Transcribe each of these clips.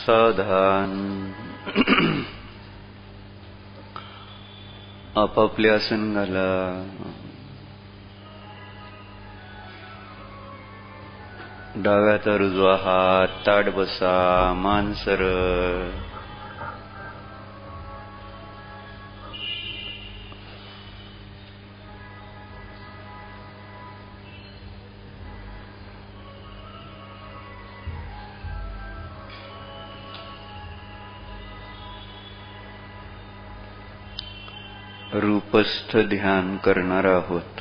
सावधान. आपापले आसन घाला. डाव्याचा उजवा हात ताठ बसा. मान सरळ. रूपस्थ ध्यान करणार आहोत.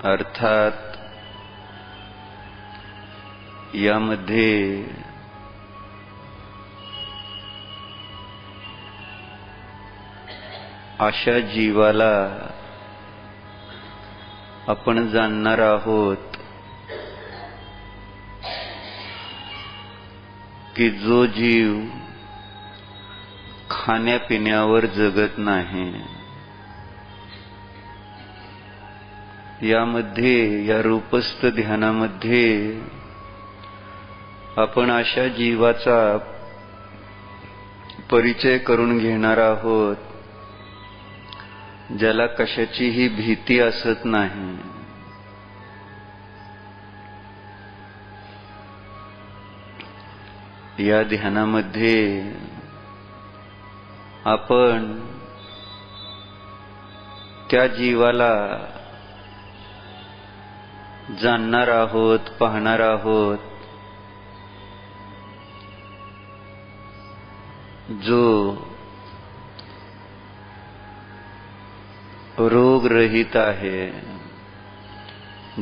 अर्थात यामध्ये अशा जीवाला आपण जाणणार आहोत की जो जीव खाण्यापिण्यावर जगत नाही. यामध्ये या रूपस्थ ध्यानामध्ये आपण अशा जीवाचा परिचय करून घेणार आहोत ज्याला कशाचीही भीती असत नाही. या ध्यानामध्ये आपण त्या जीवाला जाणणार आहोत, पाहणार आहोत, जो रोगरहित आहे,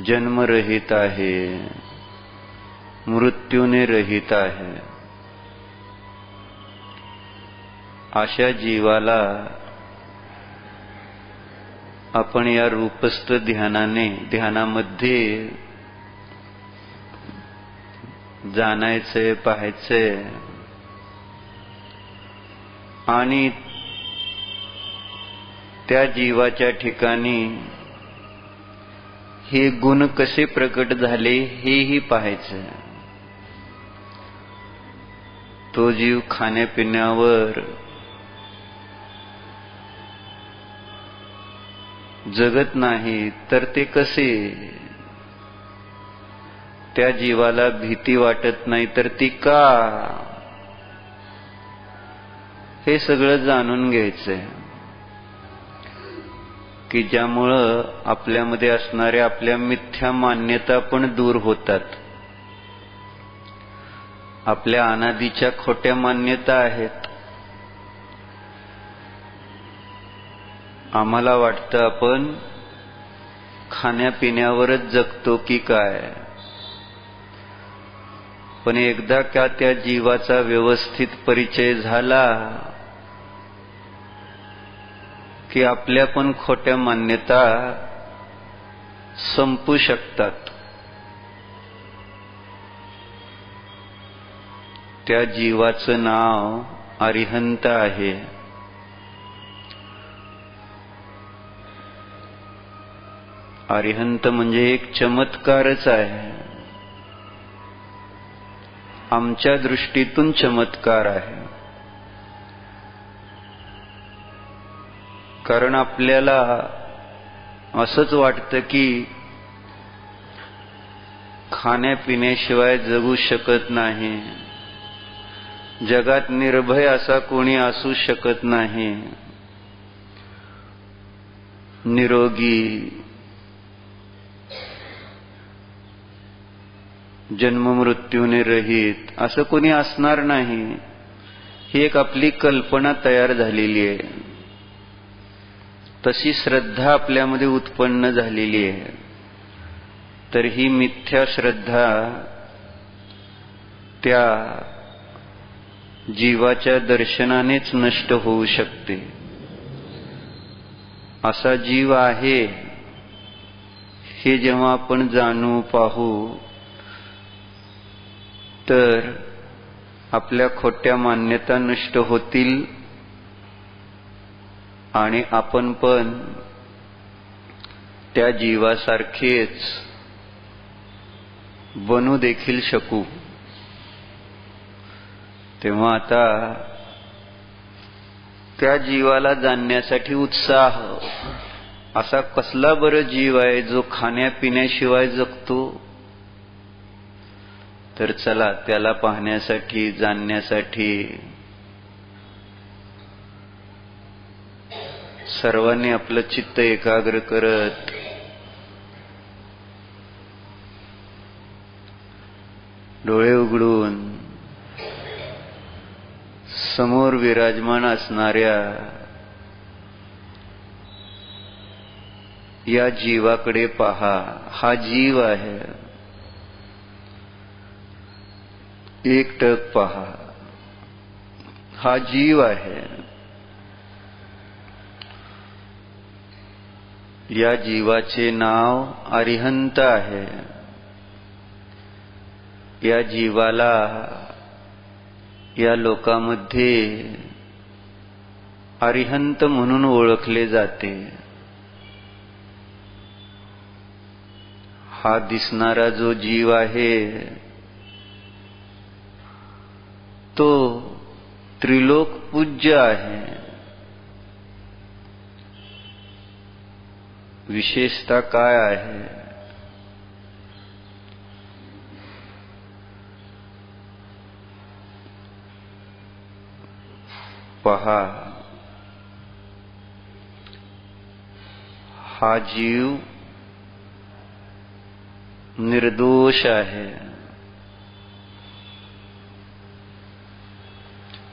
जन्मरहित आहे, मृत्यूने रहित आहे. अशा जीवाला आपण या रूपस्थ ध्यानामध्ये जाणायचे, पाहायचे आणि त्या जीवाच्या ठिकाणी हे गुण कसे प्रकट झाले हेही पाहायचे. तो जीव खाण्यापिण्यावर जगत नाही तर ते कसे? त्या जीवाला भीती वाटत नाही तर ती का? हे सगळं जाणून घ्यायचंय की ज्यामुळं आपल्यामध्ये असणाऱ्या आपल्या मिथ्या मान्यता पण दूर होतात. आपल्या अनादीच्या खोट्या मान्यता आहेत. आम्हाला वाटतं आपण खाण्यापिण्यावरच जगतो की काय, पण एकदा का त्या जीवाचा व्यवस्थित परिचय झाला की आपल्या पण खोट्या मान्यता संपू शकतात. त्या जीवाचं नाव अरिहंत आहे. अरिहंत म्हणजे एक चमत्कारच आहे. आमच्या दृष्टीतून चमत्कार आहे. कारण आपल्याला असंच वाटतं की खाण्यापिण्याशिवाय जगू शकत नाही, जगात निर्भय असा कोणी असू शकत नाही, निरोगी जन्ममृत्यूने रहित असं कोणी असणार नाही. ही एक आपली कल्पना तयार झालेली आहे. तशी श्रद्धा आपल्यामध्ये उत्पन्न झालेली आहे. तर ही मिथ्या श्रद्धा त्या जीवाच्या दर्शनानेच नष्ट होऊ शकते. असा जीव आहे हे जेव्हा आपण जाणू पाहू तर आपल्या खोट्या मान्यता नष्ट होतील आणि आपण पण त्या जीवासारखेच बनू देखील शकू, तेव्हा आता त्या जीवाला जाणण्यासाठी उत्साह, असा कसला बरं जीव आहे जो खाण्यापिण्याशिवाय जगतो? तर चला त्याला पाहण्यासाठी, जाणण्यासाठी सर्वांनी आपलं चित्त एकाग्र करत डोळे उघडून समोर विराजमान असणाऱ्या या जीवाकडे पहा. हा जीव आहे, एकटक पहा. हा जीव आहे. या जीवाचे नाव अरिहंत आहे. या जीवाला या लोकांमध्ये अरिहंत म्हणून ओळखले जाते. हा दिसणारा जो जीव आहे तो त्रिलोक पूज्य आहे. विशेषता काय आहे? पहा, हा जीव निर्दोष आहे.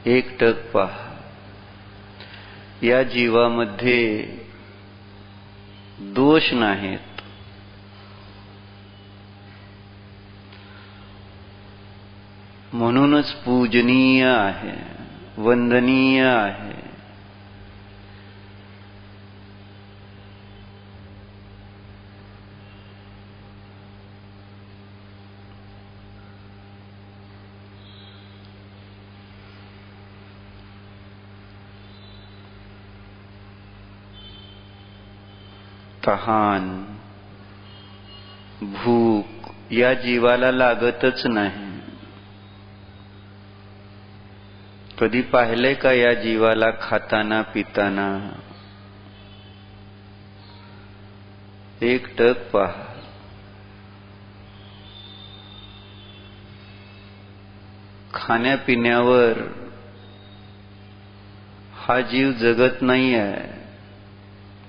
एकटक पहा. या जीवामध्ये दोष नाहीत. म्हणूनच पूजनीय आहे, वंदनीय आहे. तहान, भूक या जीवाला लागतच नाही. कधी पाहिले का या जीवाला खाताना पिताना? एकटक पहा. खाण्यापिण्यावर हा जीव जगत नाही आहे.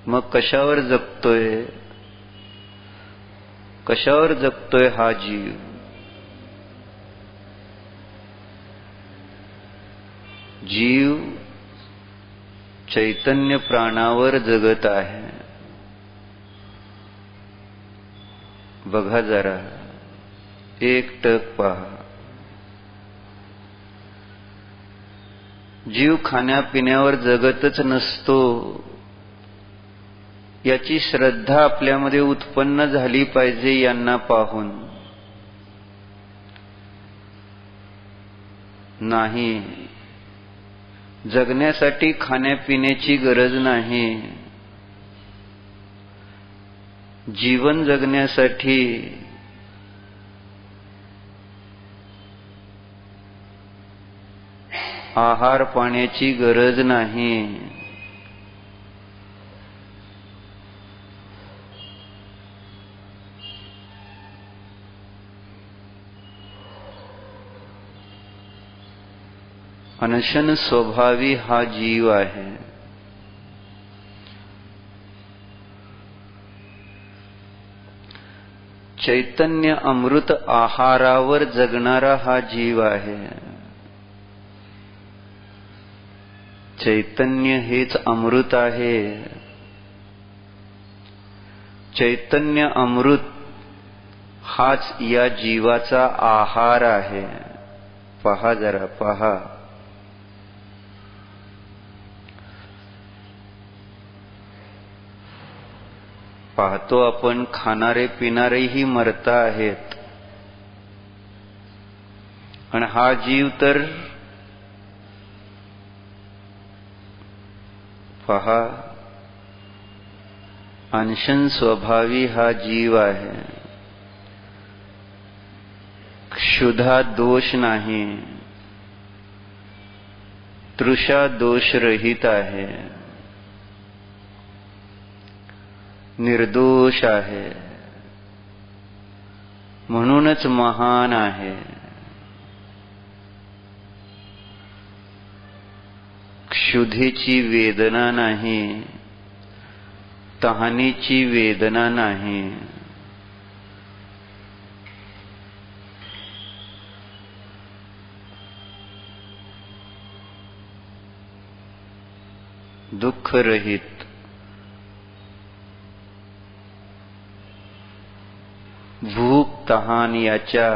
मग कशावर जगतोय? कशावर जगतोय हा जीव? जीव चैतन्य प्राणावर जगत आहे. बघा जरा, एकटक पहा. जीव खाण्यापिण्यावर जगतच नसतो, याची श्रद्धा आपल्यामध्ये उत्पन्न झाली पाहिजे. यांना पाहून नाही, जगण्यासाठी खाण्यापिण्याची गरज नाही. जीवन जगण्यासाठी आहार पाण्याची गरज नाही. अनशन स्वभावी हा जीव आहे. चैतन्य अमृत आहारावर जगणारा हा जीव आहे. चैतन्य हेच अमृत आहे. चैतन्य अमृत हाच या जीवाचा आहार आहे. पहा जरा, पहा. पाहतो आपण खाणारे पिणारेही मरता आहेत, आणि हा जीव तर पहा अंशन स्वभावी हा जीव आहे, क्षुधा दोष नाही, तृषा दोष रहित आहे, निर्दोष आहे, म्हणूनच महान आहे. क्षुधेची वेदना नाही, तहानेची वेदना नाही, दुःख रहित, भूक तहान याच्या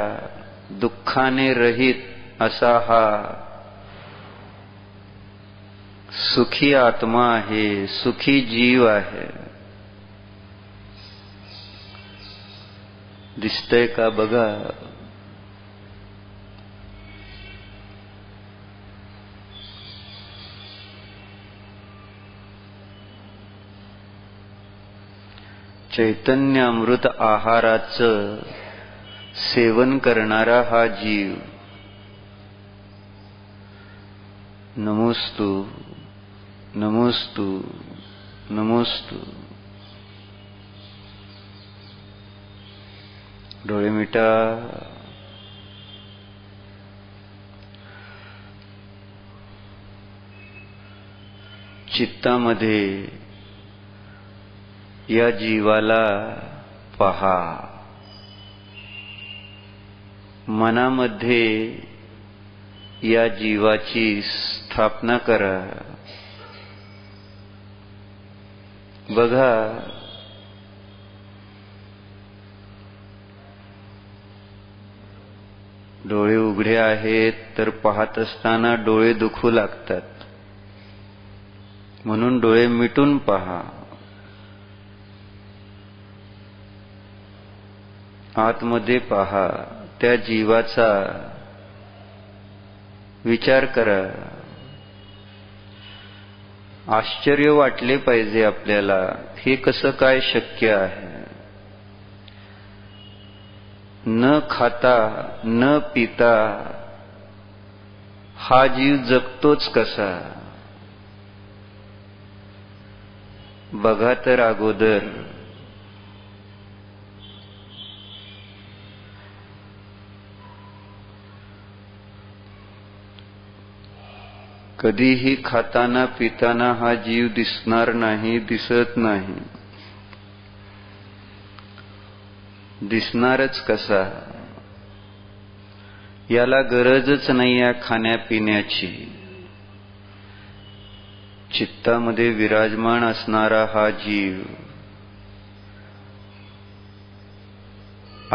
दुःखाने रहित असा हा सुखी आत्मा आहे, सुखी जीव आहे. दिसतंय का बघा. चैतन्य अमृत आहाराचं सेवन करणारा हा जीव नमोस्तु नमोस्तु नमोस्तु. डोळे मिटा. चित्तामध्ये या जीवाला पहा, मनामध्ये या जीवाची स्थापना करा. बघा डोळे उघडे आहेत तर पाहत असताना डोळे दुखू लागतात, म्हणून डोळे मिटून पहा. आतमध्ये पहा, त्या जीवाचा विचार करा. आश्चर्य वाटले पाहिजे आपल्याला, हे कसं काय शक्य आहे. न खाता न पिता हा जीव जगतोच कसा. बघा तर अगोदर कधीही खाताना पिताना हा जीव दिसणार नाही, दिसत नाही. दिसणारच कसा. याला गरजच नाही या खाण्यापिण्याची. चित्तामध्ये विराजमान असणारा हा जीव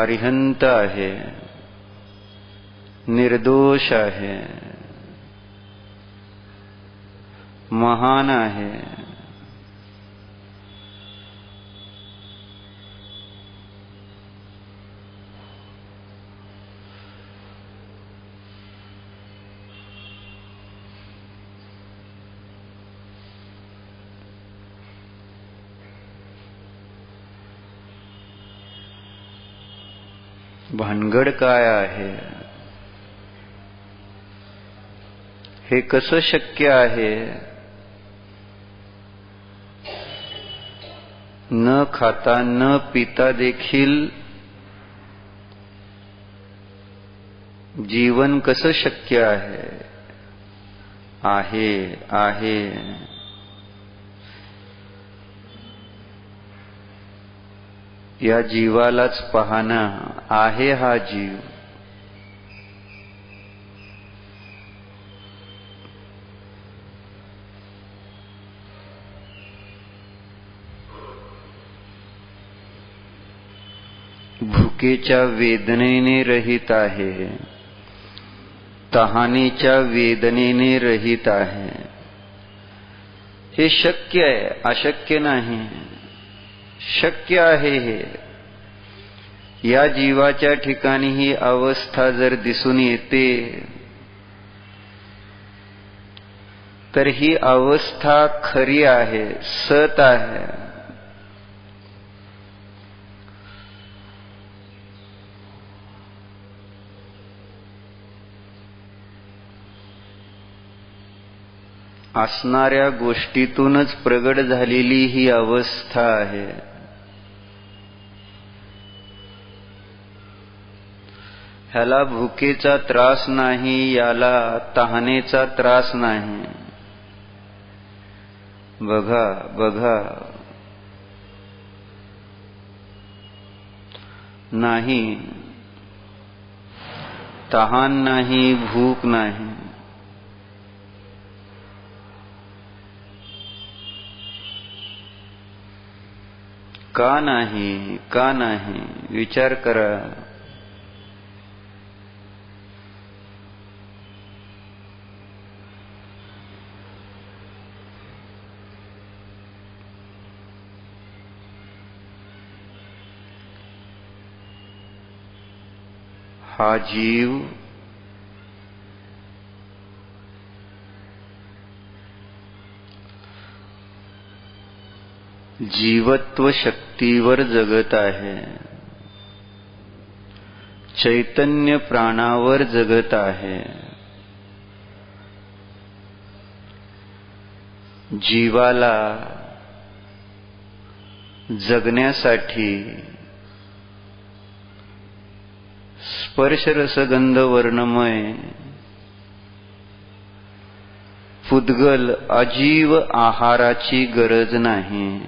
अरिहंत आहे, निर्दोष आहे, महान आहे. भानगड काय आहे. हे कसं शक्य आहे. न खाता न पिता देखील जीवन कसं शक्य आहे. आहे आहे. या जीवालाच पाहणं आहे हा जीव. भुकेच्या वेदनेने रहित आहे, तहानेच्या वेदनेने रहित आहे. हे शक्य आहे, अशक्य नाही. शक्य आहे हे. या जीवाच्या ठिकाणी ही अवस्था जर दिसून येते तर ही अवस्था खरी आहे, सत आहे. असणाऱ्या गोष्टीतूनच प्रगट झालेली ही अवस्था आहे. ह्याला भुकेचा त्रास नाही, याला तहानेचा त्रास नाही. बघा बघा, नाही तहान नाही, भूक नाही. का नाही, का नाही, विचार करा. हा जीव जीवत्व शक्तीवर जगत आहे, चैतन्य प्राणावर जगत आहे. जीवाला जगण्यासाठी स्पर्श रसगंध वर्णमय पुद्गल अजीव आहाराची गरज नाही.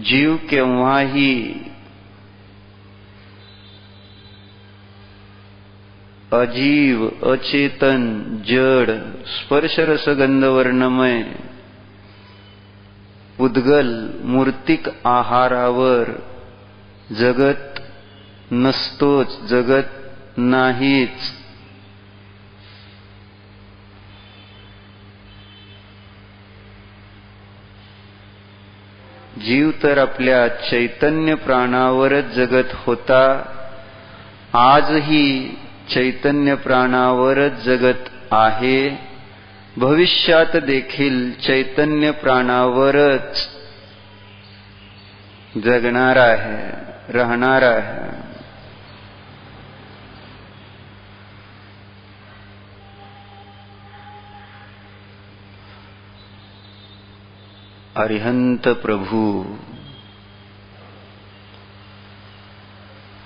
जीव केव्हाही अजीव, अचेतन, जड, स्पर्श रसगंध वर्णमय पुद्गल मूर्तिक आहारावर जगत नसतोच, जगत नाहीच. जीव तर आपल्या चैतन्य प्राणावरच जगत होता, आजही चैतन्य प्राणावरच जगत आहे, भविष्यात देखील चैतन्य प्राणावरच जगणार आहे, राहणार आहे. अरिहंत प्रभू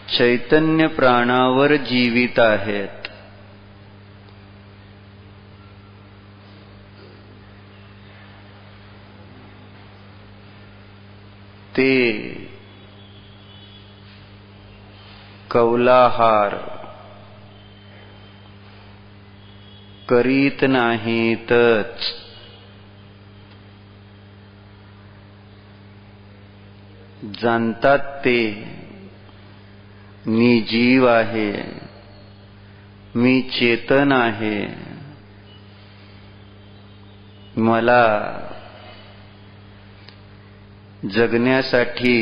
चैतन्य प्राणावर जीवित आहेत. ते कौलाहार करीत नाहीतच, जाणतात ते मी जीव आहे, मी चेतन आहे, मला जगण्यासाठी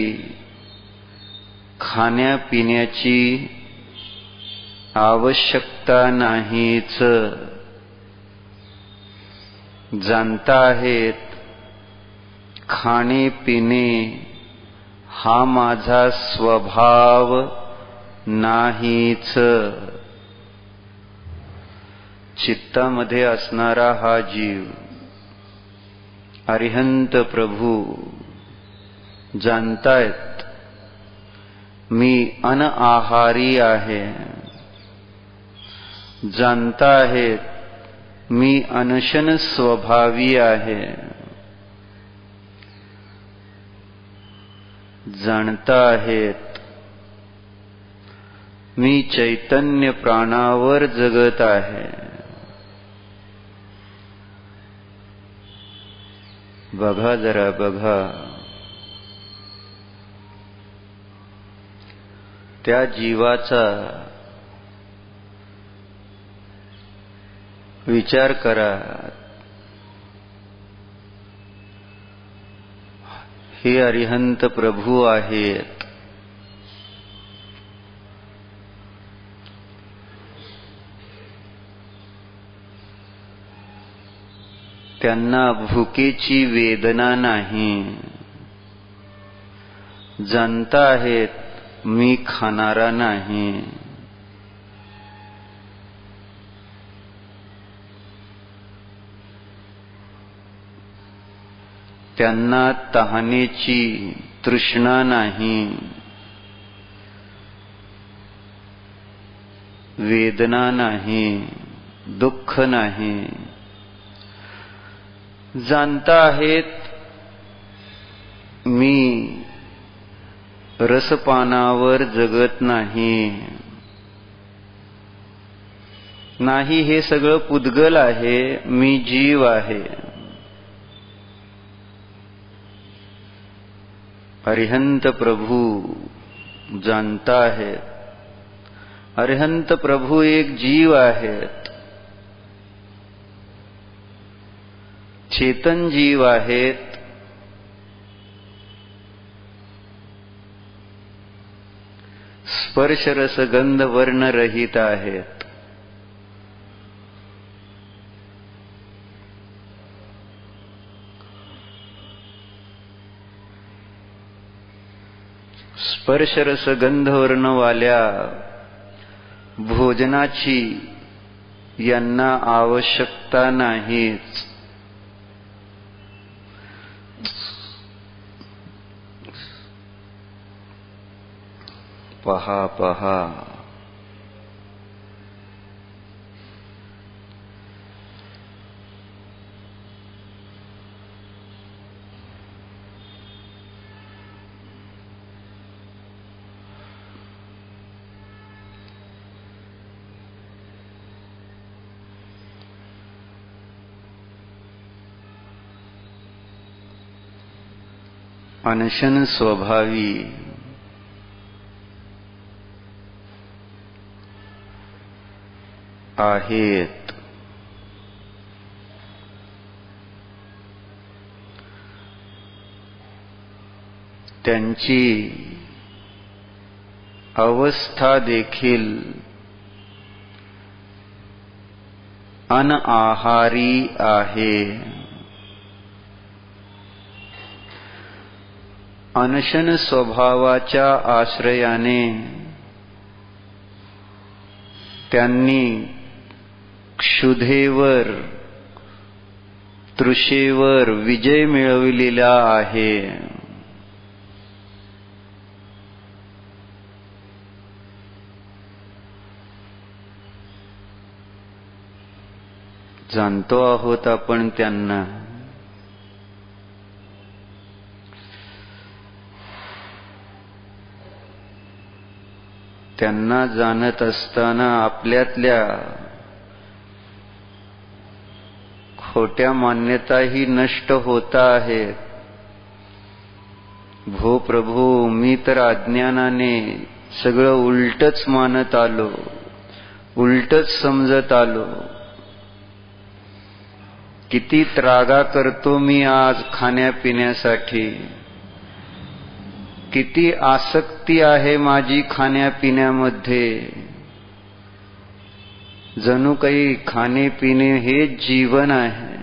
खाण्यापिण्याची आवश्यकता नाहीच. जाणता आहेत खाणे पिणे हा माझा स्वभाव नाहीच. चित्तामध्ये असणारा हा जीव अरिहंत प्रभू जाणतायत मी अनआहारी आहे, जाणता आहेत मी अनशन स्वभावी आहे, जाणता आहेत मी चैतन्य प्राणावर जगत आहे. बघा जरा बघा, त्या जीवाचा विचार करा. हे अरिहंत प्रभू आहेत, त्यांना भुकेची वेदना नाही. जाणता आहेत मी खाणारा नाही. त्यांना तहानेची तृष्णा नाही, वेदना नाही, दुःख नाही. जाणता आहेत मी रसपानावर जगत नाही. नाही, हे सगळं पुद्गल आहे, मी जीव आहे. अरिहंत प्रभु जाणता है, अरिहंत प्रभु एक जीव आहेत, चेतन जीव आहेत. स्पर्श रस गंध वर्ण रहित आहेत. स्पर्श रस गंध वर्ण वाल्या भोजनाची यांना आवश्यकता नाहीच. पहा पहा, अनशन स्वभावी आहेत. त्यांची अवस्था देखील अनआहारी आहे. अनशन स्वभावाच्या आश्रयाने त्यांनी क्षुधेवर तृषेवर विजय मिळविलेला आहे. जाणतो आहोत आपण त्यांना. त्यांना जाणत असताना आपल्यातल्या खोट्या मान्यताही नष्ट होता आहेत. भो प्रभू, मी तर अज्ञानाने सगळं उलटच मानत आलो, उलटच समजत आलो. किती त्रागा करतो मी आज खाण्यापिण्यासाठी, किती आसक्ती आहे माझी खाण्यापिण्यामध्ये. जणू काही खाणे पिणे हे जीवन आहे.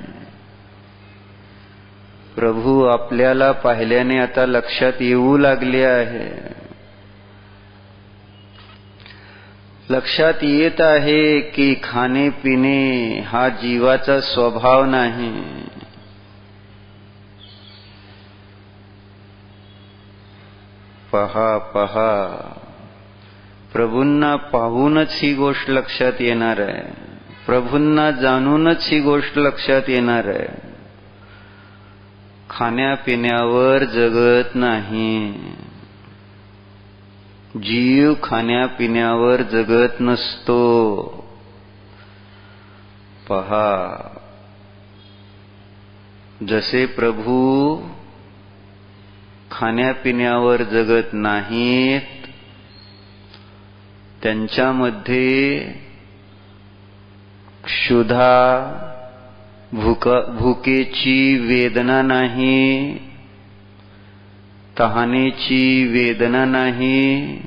प्रभू, आपल्याला पाहिल्याने आता लक्षात येऊ लागले आहे, लक्षात येत आहे की खाणे पिणे हा जीवाचा स्वभाव नाही. पहा पहा, प्रभूंना पाहूनच ही गोष्ट लक्षात येणार आहे, प्रभूंना जाणूनच ही गोष्ट लक्षात येणार आहे. खाण्यापिण्यावर जगत नाही. जीव खाण्यापिण्यावर जगत नसतो. पहा, जसे प्रभू खाण्यापिण्यावर जगत नाहीत, त्यांच्यामध्ये क्षुधा भुकेची वेदना नाही, तहानेची वेदना नाही.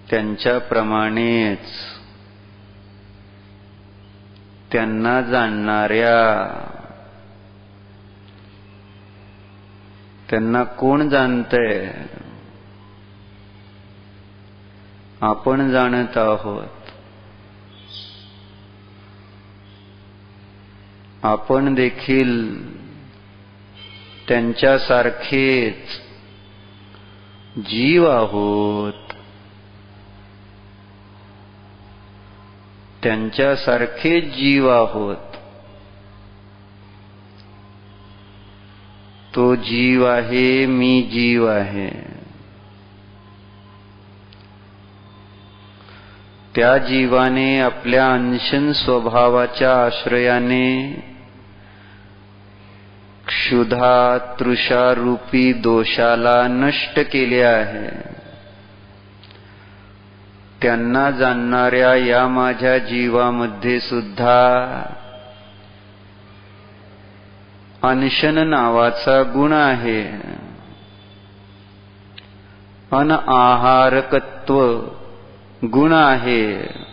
त्यांच्याप्रमाणेच त्यांना जाणणाऱ्या, त्यांना कोण जाणतंय? आपण जाणत आहोत. आपण देखील त्यांच्यासारखेच जीव आहोत, त्यांच्यासारखेच जीव आहोत. तो जीव आहे, मी जीव आहे. त्या जीवाने आपल्या अंशन स्वभावाच्या आश्रयाने क्षुधा तृषा रूपी दोषाला नष्ट केले आहे. त्यांना जाणणाऱ्या या माझ्या जीवामध्ये सुद्धा अंशन नावाचा गुण आहे. अनआहारकत्व गुण आहे.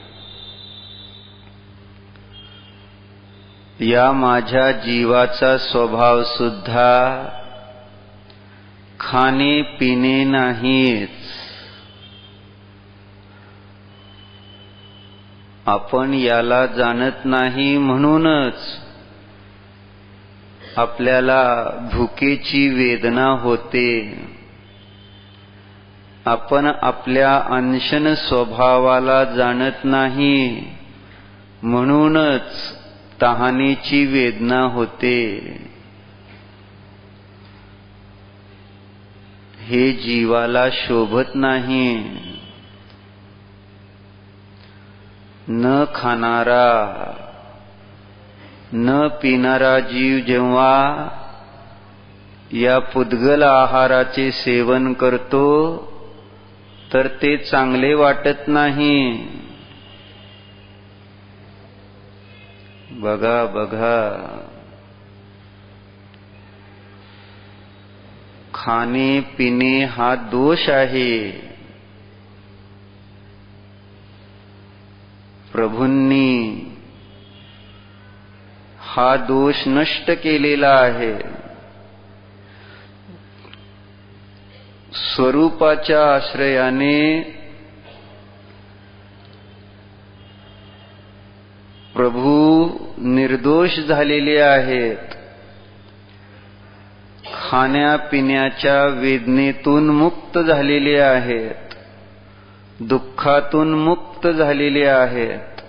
या माझ्या जीवाचा स्वभाव सुद्धा खाणे पिणे नाहीच. आपण याला जाणत नाही म्हणूनच आपल्याला भुकेची वेदना होते. आपण आपल्या अंशन स्वभावाला जाणत नाही म्हणूनच तहानेची वेदना होते. हे जीवाला शोभत नाही. न खाणारा न पिणारा जीव जेव्हा या पुद्गल आहाराचे सेवन करतो तर ते चांगले वाटत नाही. बघा बघा, खाणे पिणे हा दोष आहे. प्रभूंनी हा दोष नष्ट केलेला आहे. स्वरूपाच्या आश्रयाने प्रभू निर्दोष झालेले आहेत. खाण्यापिण्याच्या वेदनेतून मुक्त झालेले आहेत. दुःखातून मुक्त झालेले आहेत.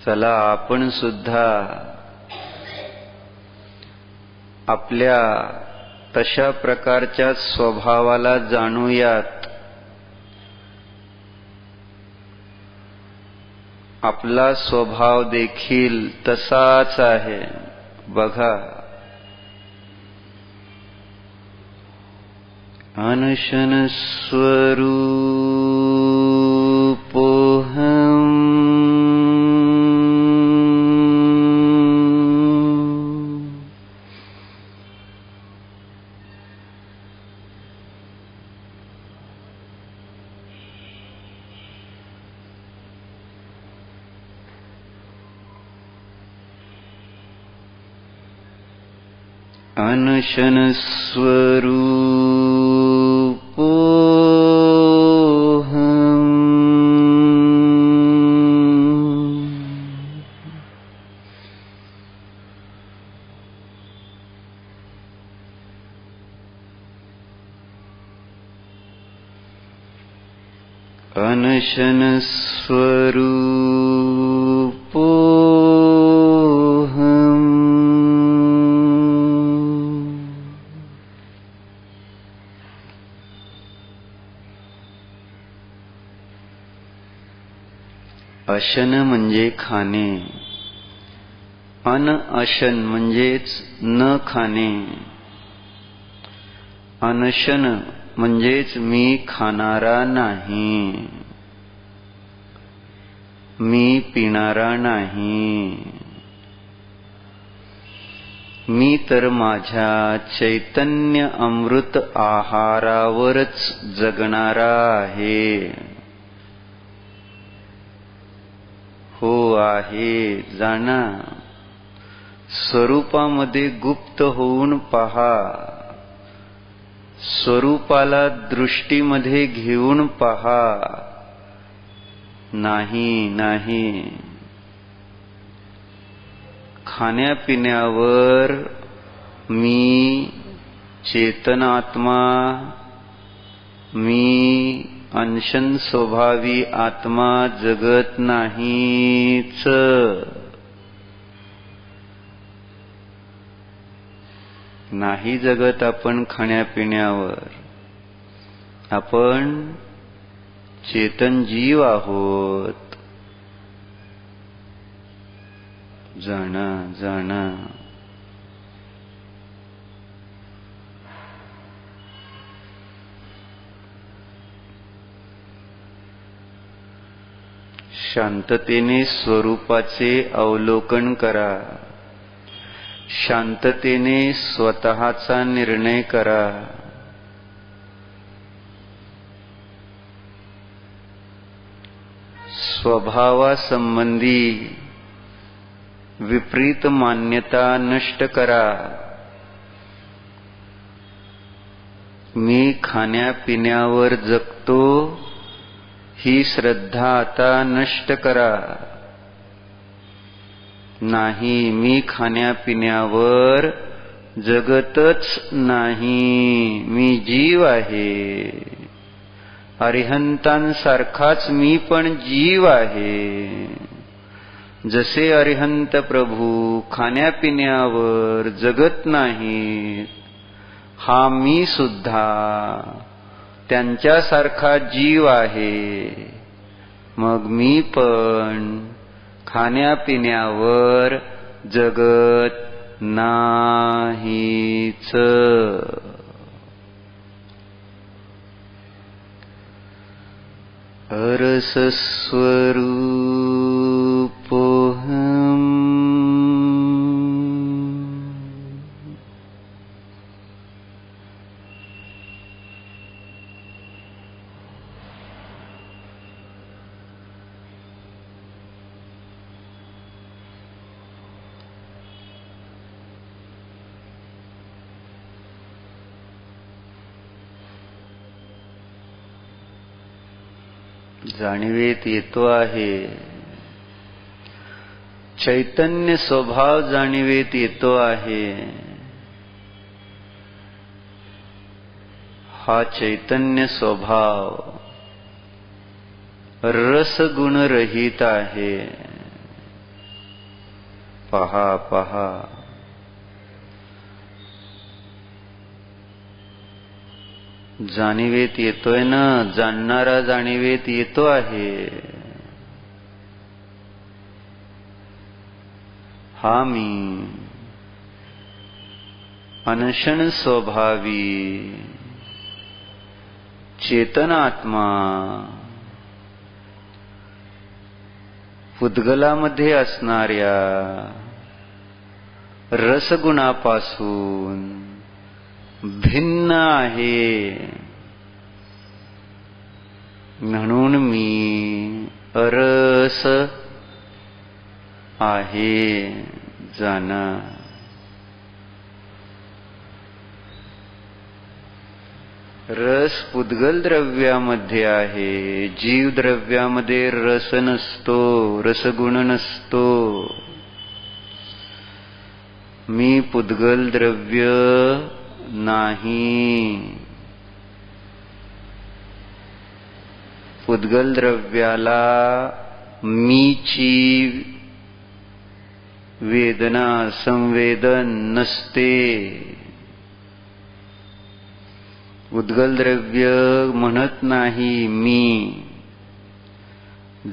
चला आपण सुद्धा आपल्या तशा प्रकारच्या स्वभावाला जाणूयात. आपला स्वभाव देखील तसाच आहे. बघा, अनशन स्वरूपोऽहम् अनशन स्वरूपोऽहम् अनशन स्वरूपोऽहम् अशन म्हणजे खाणे, अनअशन म्हणजेच न खाणे. अनशन म्हणजेच मी खाणारा नाही, मी पिणारा नाही. मी तर माझ्या चैतन्य अमृत आहारावरच जगणारा आहे. हो आहे, जाणा. स्वरूपामध्ये गुप्त होऊन पहा. स्वरूपाला दृष्टीमध्ये घेऊन पहा. नाही नाही, खाण्यापिण्यावर मी चेतन आत्मा, मी अंशन स्वभावी आत्मा जगत नाहीच. नाही जगत आपण खाण्यापिण्यावर. आपण चेतन जीव आहोत. जाणा जाणा. शांततेने स्वरूपाचे अवलोकन करा. शांततेने स्वतःचा निर्णय करा. स्वभावासंबंधी विपरीत मान्यता नष्ट करा. मी खाण्यापिण्यावर जगतो ही श्रद्धा आता नष्ट करा. नाही, मी खाण्यापिण्यावर जगतच नाही. मी जीव आहे. अरिहंतांसारखाच मी पण जीव आहे. जसे अरिहंत प्रभू खाण्यापिण्यावर जगत नाहीत, हा मी सुद्धा त्यांच्यासारखा जीव आहे. मग मी पण खाण्यापिण्यावर जगत नाहीच. अरसस्वरूपोऽहम् जाणीवेत येतो आहे. चैतन्य स्वभाव जाणीवेत येतो आहे. हा चैतन्य स्वभाव रसगुणरहित आहे. पहा पहा. जाणीवेत येतोय ना. जाणणारा जाणीवेत येतो आहे. हा मी अनशन स्वभावी चेतनात्मा उद्गलामध्ये असणाऱ्या रसगुणापासून भिन्न आहे. म्हणून मी अरस आहे. जाणा. रस पुद्गल द्रव्यामध्ये आहे. जीव द्रव्यामध्ये रस नसतो, रसगुण नसतो. मी पुद्गल द्रव्य नाही. पुद्गल द्रव्याला मीची वेदना संवेदन नसते. पुद्गल द्रव्य म्हणत नाही मी.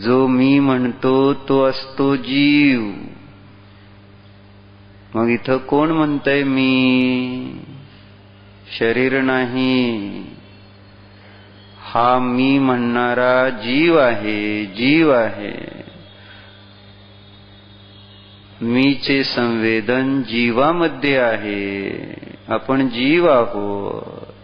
जो मी म्हणतो तो असतो जीव. मग इथं कोण म्हणतंय मी? शरीर नाही. हा मी म्हणणारा जीव आहे. जीव आहे. मीचे संवेदन जीवामध्ये आहे. आपण जीव आहोत.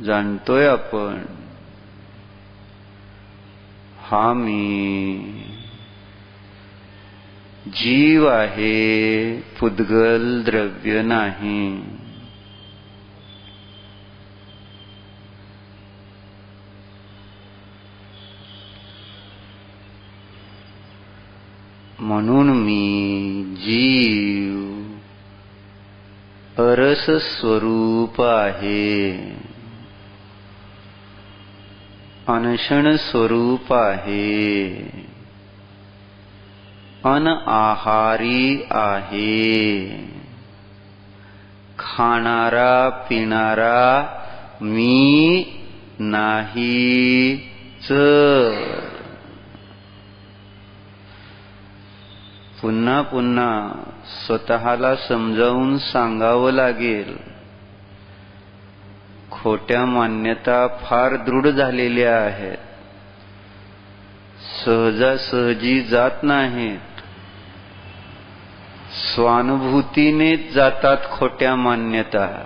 जाणतोय आपण. हा मी जीव आहे. पुद्गल द्रव्य नाही. म्हणून मी जीव अरस स्वरूप आहे, अनशन स्वरूप आहे, अनआहारी आहे, खाणारा पिणारा मी नाहीच. पुन्हा पुन्हा स्वतःला समजावून सांगावं लागेल. खोट्या मान्यता फार दृढ झालेल्या आहेत, सहजासहजी जात नाहीत, स्वानुभूतीनेच जातात खोट्या मान्यता.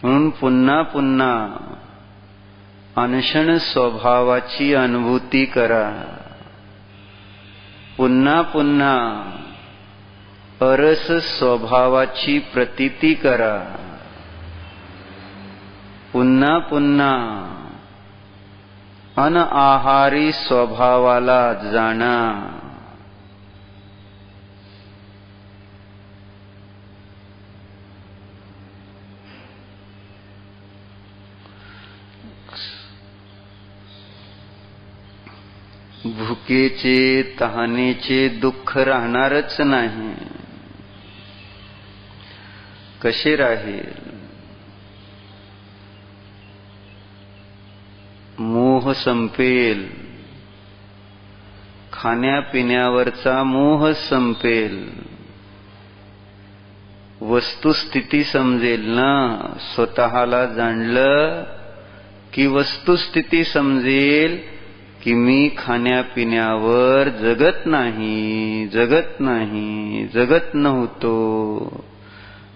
म्हणून पुन्हा पुन्हा अनशन स्वभावाची अनुभूती करा. पुन्हा पुन्हा अरस स्वभावाची प्रतीती करा. पुन्हा पुन्हा अनआहारी स्वभावाला जाणा. भुकेचे तहानेचे दुःख राहणारच नाही. कसे राहील? मोह संपेल, खाण्यापिण्यावरचा मोह संपेल, वस्तुस्थिती समजेल ना. स्वतःला जाणलं की वस्तुस्थिती समजेल की मी खाण्यापिण्यावर जगत नाही, जगत नाही, जगत नव्हतो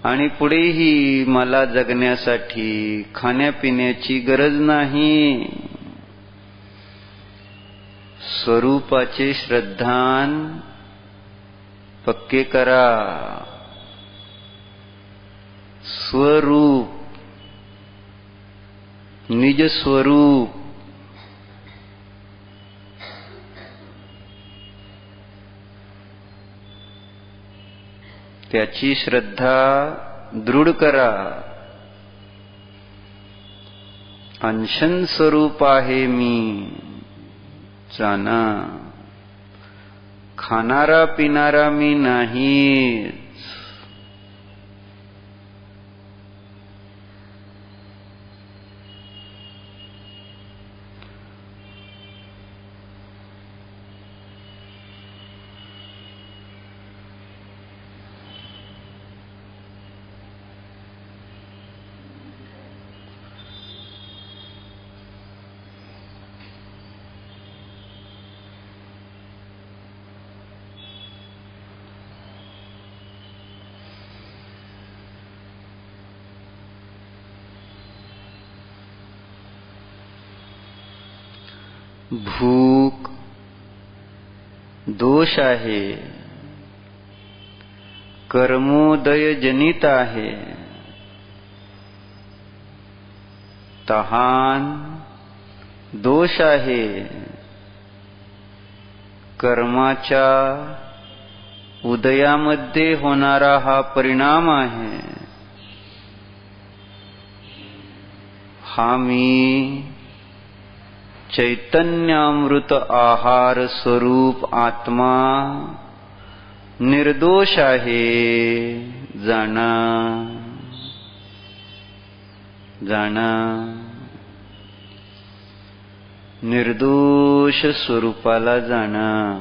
आणि पुढेही मला जगण्यासाठी खाण्यापिण्याची गरज नाही. स्वरूपाचे श्रद्धान पक्के करा. स्वरूप, निज स्वरूप, त्याची श्रद्धा दृढ करा. अंशन स्वरूप आहे मी, जाना. खाणारा पिणारा मी नाही. भूक दोष आहे, कर्मोदय जनित आहे. तहान दोष आहे, कर्माच्या उदयामध्ये होणारा हा परिणाम आहे. हा मी चैतन्यामृत आहार स्वरूप आत्मा निर्दोष आहे. जाणा, जाणा. निर्दोष स्वरूपाला जाणा.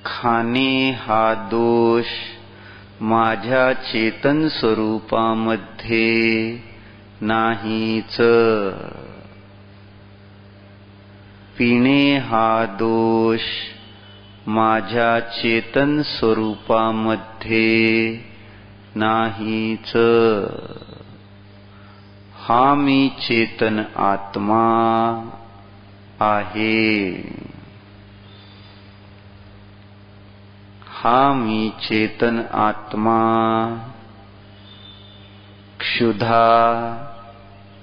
खाणे हा दोष माझ्या चेतन स्वरूपामध्ये नाहीच. पिणे हा दोष माझ्या चेतन स्वरूपामध्ये नाहीच. हा मी चेतन आत्मा आहे. हा मी चेतन आत्मा क्षुधा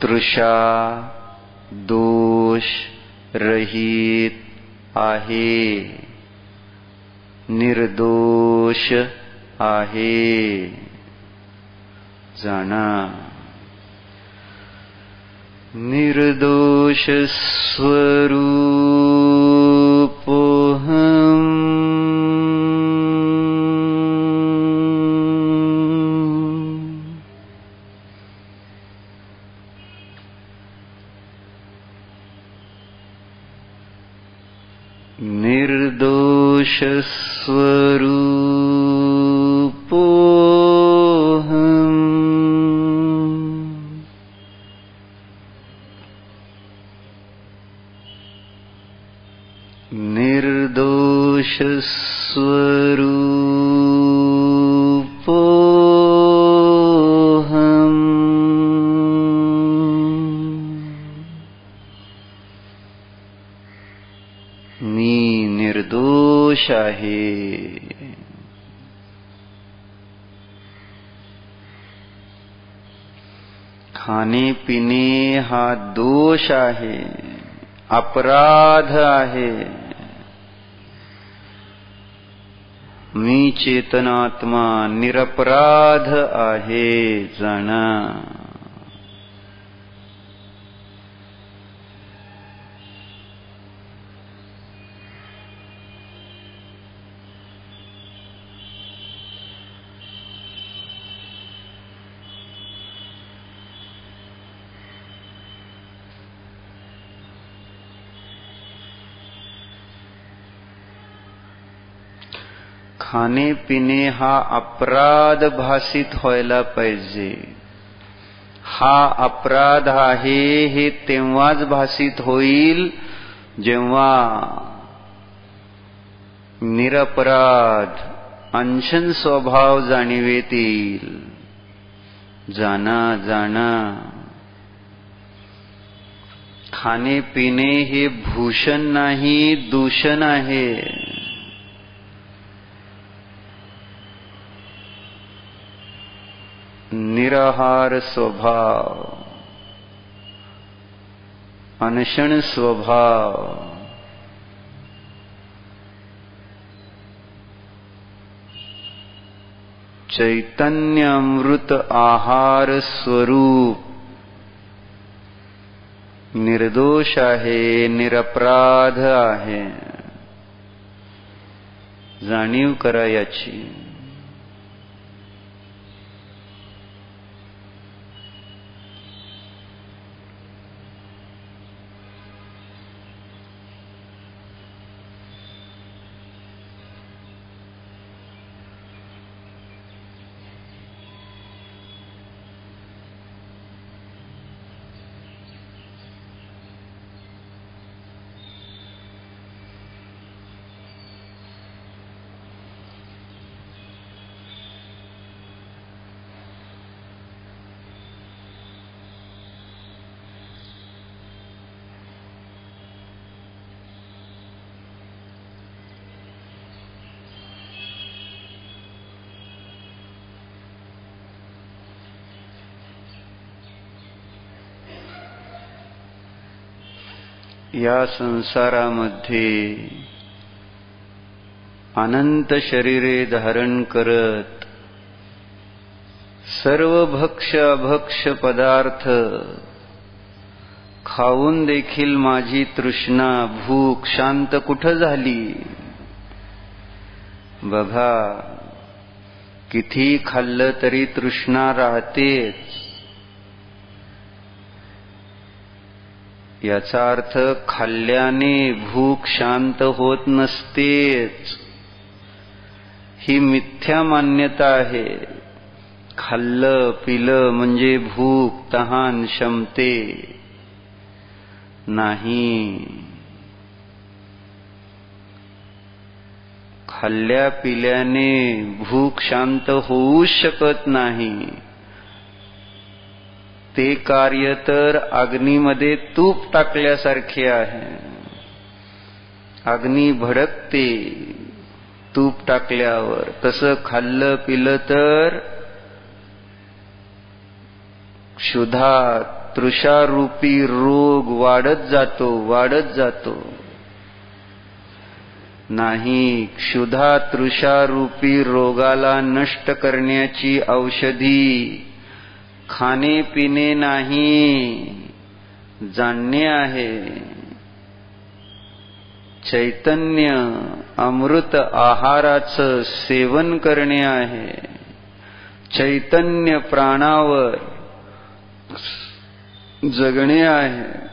तृषा दोष रहित आहे, निर्दोष आहे. जाणा निर्दोष स्वरूपोऽहम्. निर्दोष स्वरूपोऽहम्. निर्दोष स्वरूपोऽहम्. मी निर्दोष आहे. खाणे पिणे हा दोष आहे, अपराध आहे. मी चेतनात्मा निरपराध आहे. जाणा खाणे पिणे हा अपराध भासित व्हायला पाहिजे. हा अपराध आहे हे तेव्हाच भासित होईल जेव्हा निरपराध अंशन स्वभाव जाणीवेत येईल. जाणा जाणा खाणे पिणे हे भूषण नाही, दूषण आहे. निराहार स्वभाव, अनशन स्वभाव, चैतन्य अमृत आहार स्वरूप निर्दोष आहे, निरपराध आहे. जाणीव करा याची. या संसारामध्ये अनंत शरीरे धारण करत सर्व भक्ष्य अभक्ष्य पदार्थ खाऊन देखील माझी तृष्णा भूक शांत कुठं झाली? बघा, किती खाल्लं तरी तृष्णा राहतेच. याचा अर्थ खाल्ल्याने भूक शांत होत नसतेच. ही मिथ्या मान्यता आहे. खाल्लं पिलं म्हणजे भूक तहान शमते नाही. खाल्ल्या पिल्याने भूक शांत होऊ शकत नाही. ते कार्य तर अग्नीमध्ये तूप टाकल्यासारखे आहे. अग्नी भडकते, तूप टाकल्यावर तसं खाल्लं पिलं तर क्षुधा तृषारूपी रोग वाढत जातो नाही. क्षुधा तृषारूपी रोगाला नष्ट करण्याची औषधी खाणे पिणे नाही, जाणणे आहे. चैतन्य अमृत आहाराचं सेवन करणे आहे. चैतन्य प्राणावर जगणे आहे.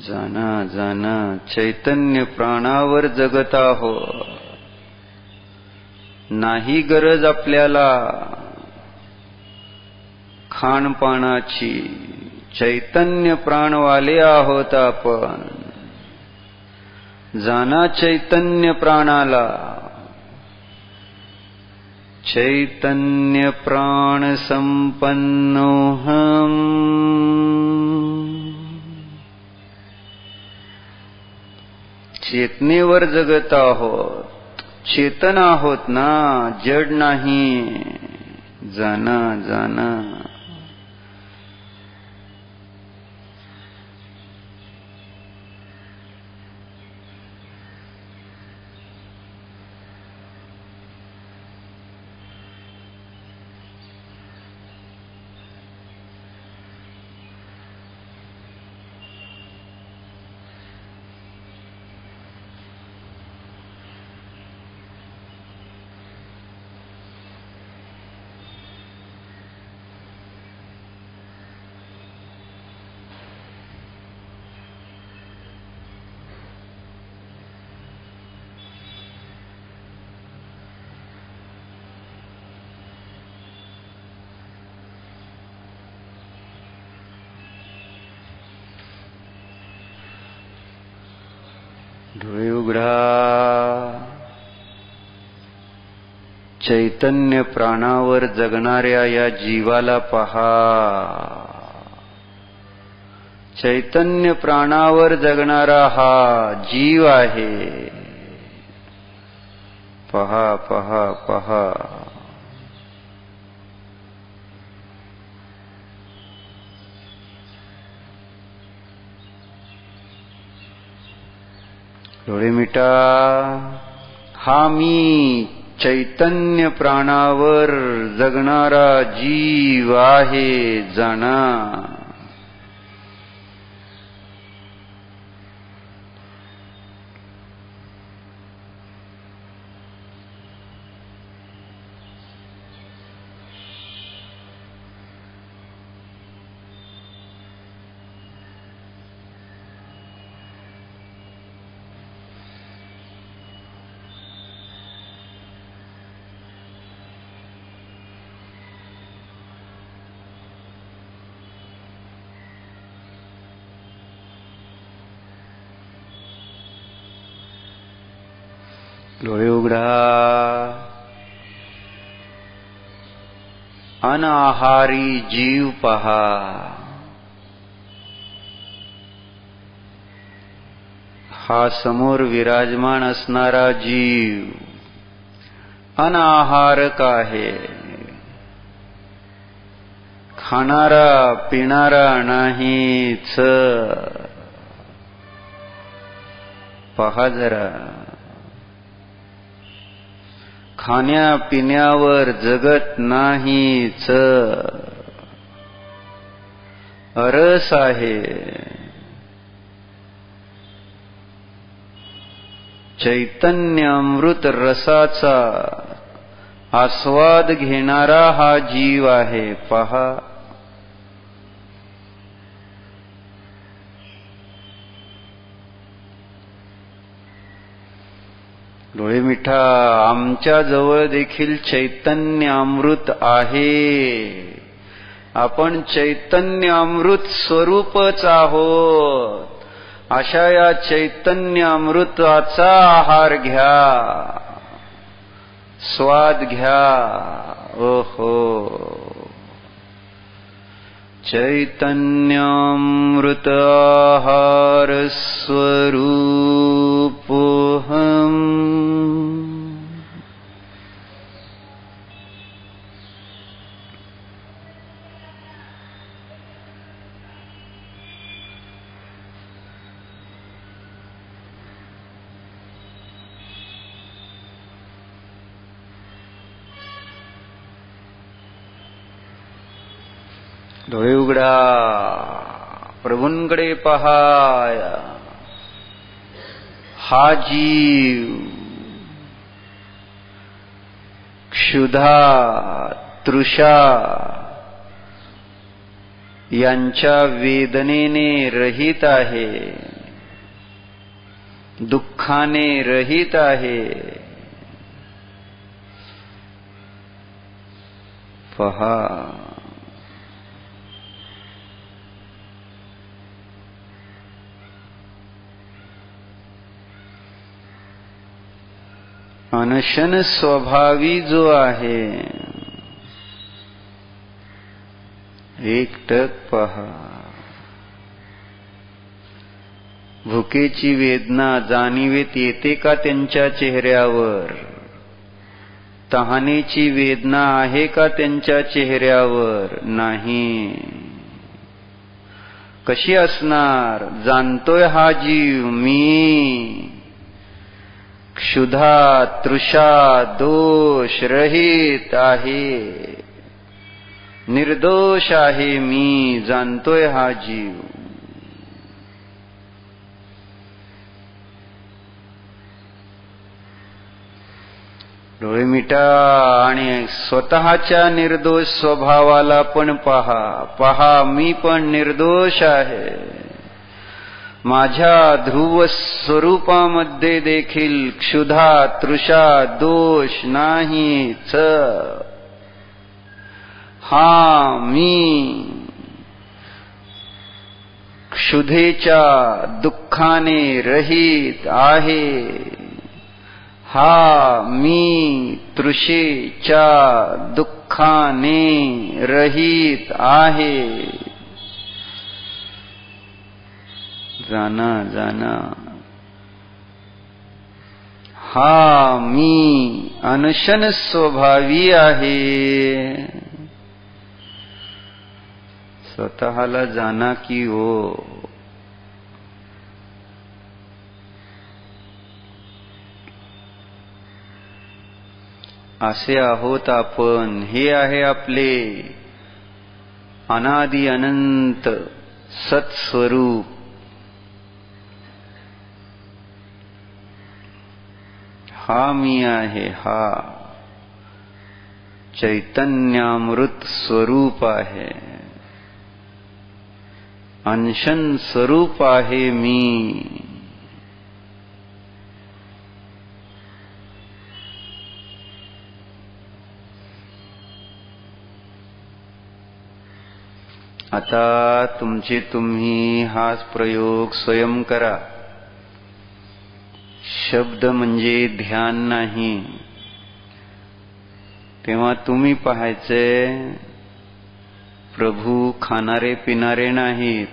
जाना चैतन्य प्राणावर जगत आहोत. नाही गरज आपल्याला खाणपानाची. चैतन्य प्राणवाले आहोत आपण. जाना चैतन्य प्राणाला. चैतन्य प्राण संपन्नोहम. चेतनेवर जगत आहोत. चेतन आहोत ना, जड नाही. जाना डोळे उघडा. चैतन्य प्राणावर जगणाऱ्या या जीवाला पहा. चैतन्य प्राणावर जगणारा हा जीव आहे. पहा. डोळे मिटा. हा मी चैतन्य प्राणावर जगणारा जीव आहे. जाणा. डोळे उघडा. अनाहारी जीव पहा. हा समोर विराजमान असणारा जीव अनाहारक आहे. खाणारा पिणारा नाहीच. पहा जरा. खाण्यापिण्यावर जगत नाहीच. अरस आहे. चैतन्य अमृत रसाचा आस्वाद घेणारा हा जीव आहे. पहा. डोळे मिठा. आमच्या जवळ देखील चैतन्य अमृत आहे. आपण चैतन्य अमृत स्वरूपच आहोत. अशा या चैतन्य अमृताचा आहार घ्या. स्वाद घ्या. ओहो. चैतन्यामृत आहार स्वरूपोऽहम् डोळे उघडा, प्रभूंकडे पहाया. हा जीव क्षुधा तृषा यांच्या वेदनेने रहित आहे, दुःखाने रहित आहे. पहा, अनशन स्वभावी जो आहे, एकटक पहा. भुकेची वेदना जाणीवेत येते का त्यांच्या चेहऱ्यावर? तहानेची वेदना आहे का त्यांच्या चेहऱ्यावर? नाही. कशी असणार? जाणतोय हा जीव मी क्षुधा तृषा दोष रहित आहे, निर्दोष आहे मी, जाणतोय हा जीव. डोळे मिटा आणि स्वतःच्या निर्दोष स्वभावाला पण पहा. पहा, मी पण निर्दोष आहे. माझ्या ध्रुव स्वरूपामध्ये देखील क्षुधा तृषा दोष नाहीच. हा मी क्षुधेच्या दुःखाने रहित आहे. हा मी तृषेच्या दुःखाने रहित आहे. जाना जाना. हा मी अनशन स्वभावी आहे. स्वतःला जाना की हो. असे आहोत आपण. हे आहे आपले अनादि अनंत सत्स्वरूप. हा मी आहे. हा चैतन्यामृत स्वरूप आहे. अंशन स्वरूप आहे मी. आता तुमचे तुम्ही हा प्रयोग स्वयं करा. शब्द म्हणजे ध्यान नाही. तेव्हा तुम्ही पाहायचे प्रभू खाणारे पिणारे नाहीत.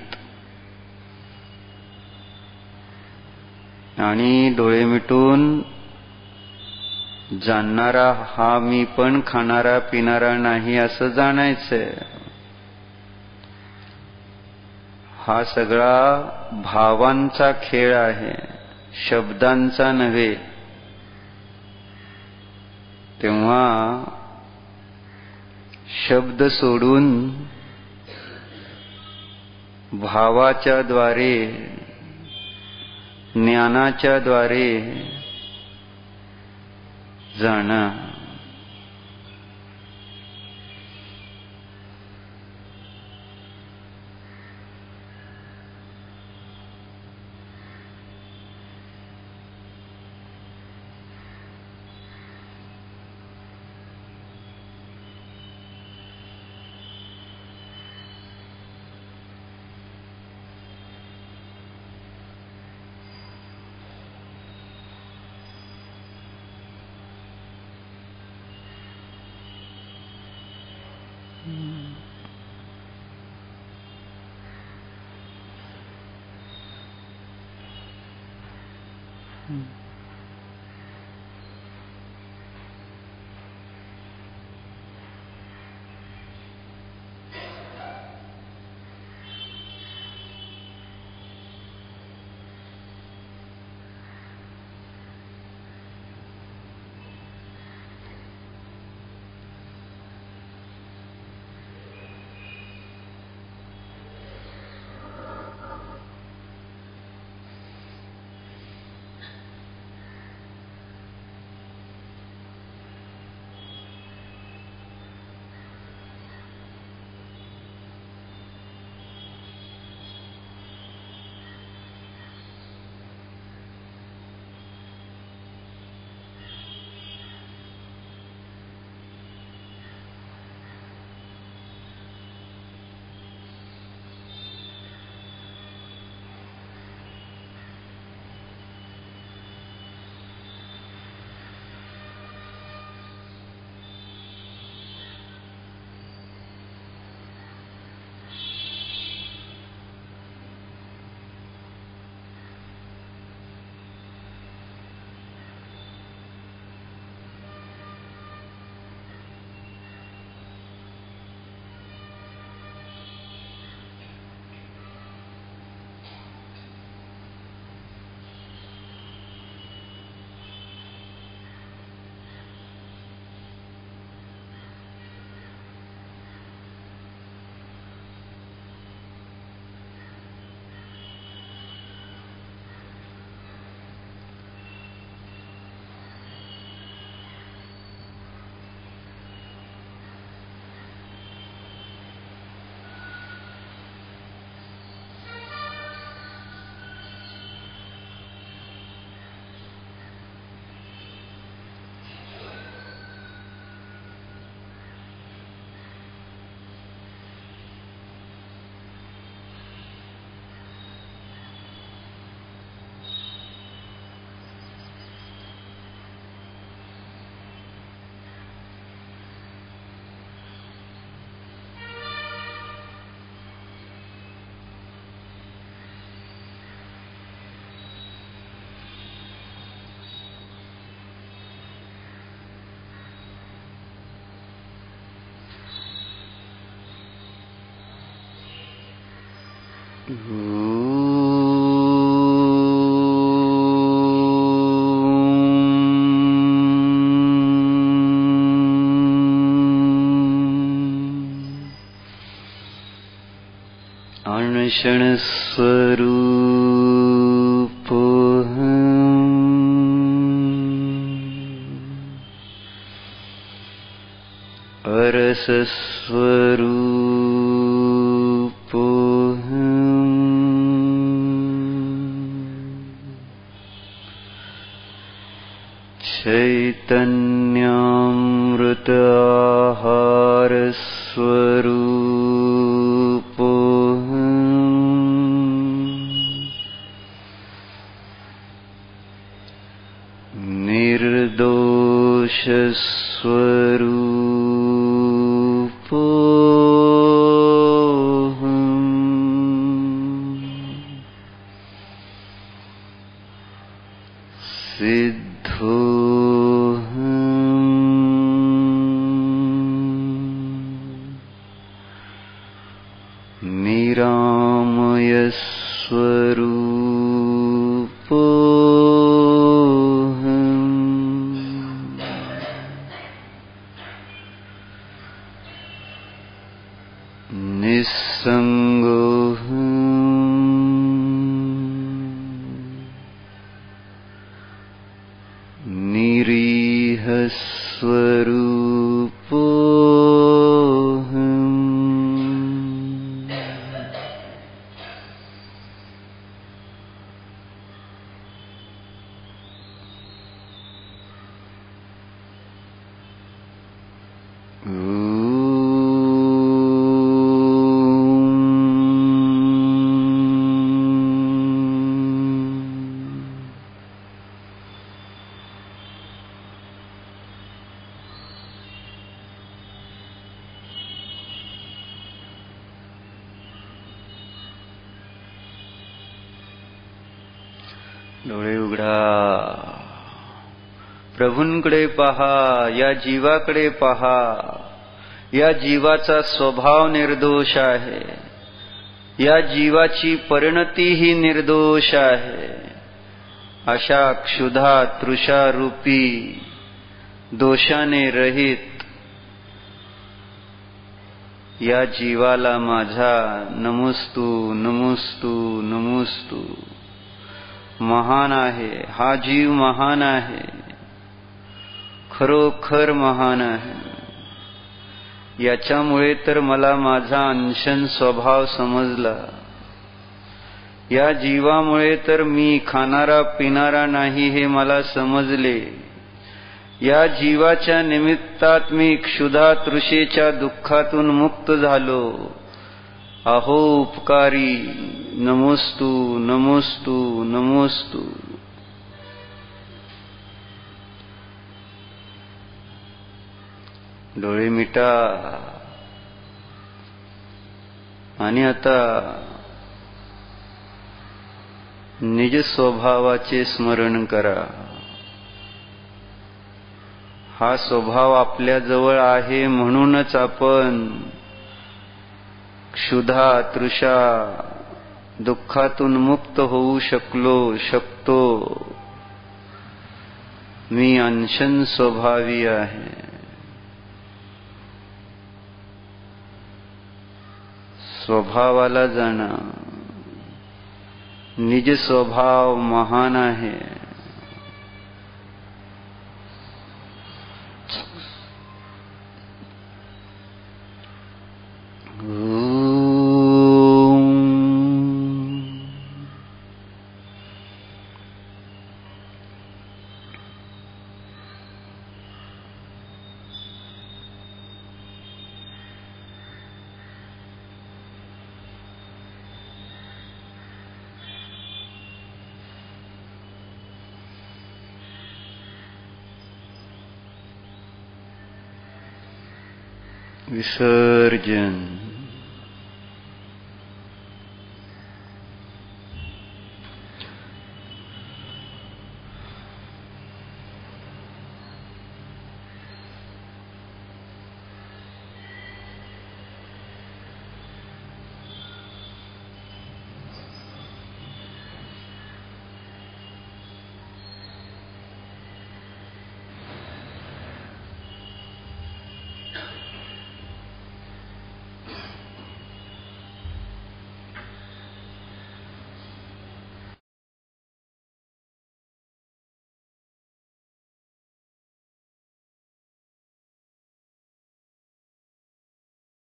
आणि डोळे मिटून जाणणारा हा मी पण खाणारा पिणारा नाही असं जाणायचंय. हा सगळा भावांचा खेळ आहे, शब्दांचा नव्हे. तेव्हा शब्द सोडून भावाच्या द्वारे ज्ञानाच्या द्वारे जाणा. अणशणस्वरूपोऽहम् अरसस्वरूपोऽहम् चैतन्यामृताहारस्वरूपोऽहम् निर्दोषस्वरूपोऽहम् सिद्धोऽहम् निरामयस्वरूपोऽहम् निस्सङ्गोऽहम् निरीहस्वरूपोऽहम् डोळे उघडा. प्रभूंकडे पहा, या जीवाकडे पहा. या जीवाचा स्वभाव निर्दोष आहे. या जीवाची परिणती ही निर्दोष आहे. अशा क्षुधा तृषा रूपी दोषाने रहित या जीवाला माझा नमोस्तु नमोस्तु नमोस्तु. महान आहे हा जीव, महान आहे, खरोखर महान आहे. याच्यामुळे तर मला माझा अंशन स्वभाव समजला. या जीवामुळे तर मी खाणारा पिणारा नाही हे मला समजले. या जीवाच्या निमित्तात मी क्षुधा तृषेच्या दुःखातून मुक्त झालो. अहो उपकारी, नमोस्तु नमोस्तु नमोस्तु. डोळे मिटा आणि आता निज स्वभावाचे स्मरण करा. हा स्वभाव आपल्या जवळ आहे म्हणूनच आपण क्षुधा तृषा दुःखातून मुक्त होऊ शकतो. मी अंशन स्वभावी आहे. स्वभावाला जाणा. निज स्वभाव महान आहे. विसर्जन.